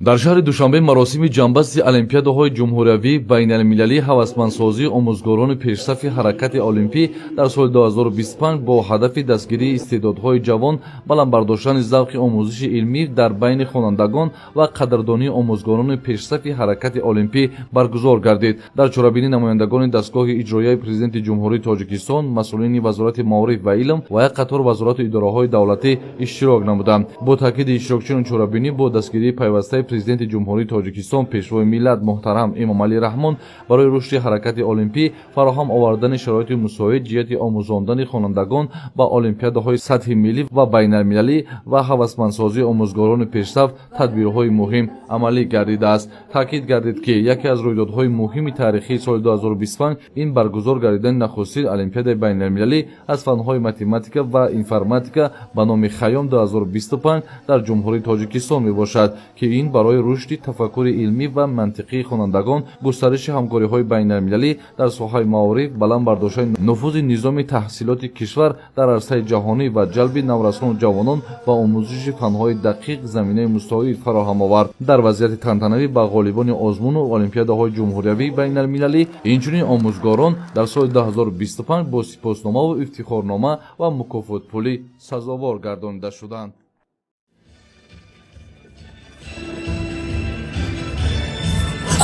дар шаҳри душанбе маросими ҷамбазди олимпиадаҳои ҷумҳуриявии байналмилалии ҳавасмандсозии омӯзгорони пешсафи ҳаракати олимпӣ дар соли 2025 бо ҳадафи дастгирии истеъдодҳои ҷавон, баландбардоштани завқи омӯзиши илмӣ дар байни хонандагон ва қадрдонии омӯзгорони пешсафи ҳаракати олимпӣ баргузор гардид. дар чорабинӣ намояндагони дастгоҳи иҷроияи президенти ҷумҳурии Тоҷикистон, масъулини вазорати маориф ва илм ва як қатор вазорату идораҳои давлатӣ иштирок намуданд. бо таъкиди иштирокчиёни чорабинӣ бо дастгирии пайвастаи президенти ҷумҳурии Тоҷикистон, пешвои миллат муҳтарам Эмомалӣ Раҳмон барои рушди ҳаракати олимпӣ фароҳам овардани шароити мусоид ҷиҳати омӯзондани хонандагон ба олимпиадаҳои сатҳи миллӣ ва байналмилалӣ ва ҳавасмандсозии омӯзгорони пешсаф тадбирҳои муҳим амалӣ гардидааст. таъкид гардид ки яке аз рӯйдодҳои муҳими таърихии соли 2025 ин баргузор гардидани нахустин олимпиадаи байналмилалӣ аз фанҳои математика ва информатика ба номи Хаём 2025 дар ҷумҳурии Тоҷикистон мебошад, ки ин барои рушди тафаккури илмӣ ва мантиқии хонандагон, густариши ҳамкориҳои байналмилалӣ дар соҳаи маориф, баланд бардоштани нуфузи низоми таҳсилоти кишвар дар арсаи ҷаҳонӣ ва ҷалби наврасону ҷавонон ба омӯзиши фанҳои дақиқ заминаи мустоид фароҳам овард. дар вазъияти тантанавӣ ба ғолибони озмуну олимпиадаҳои ҷумҳуриявии байналмилалӣ, инчунин омӯзгорон дар соли 2025 бо сипосномаву ифтихорнома ва мукофотпулӣ сазовор гардонида шуданд.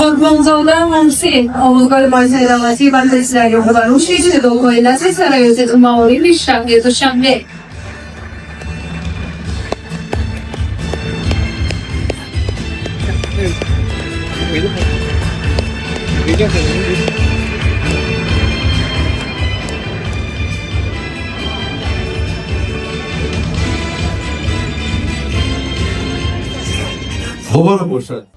قربانزاده محسن آموزگار مدرسه دولتی بندر دریاخه و رشد جدال‌های نسل سرایت معارف شهر دوشنبه. خبر باشد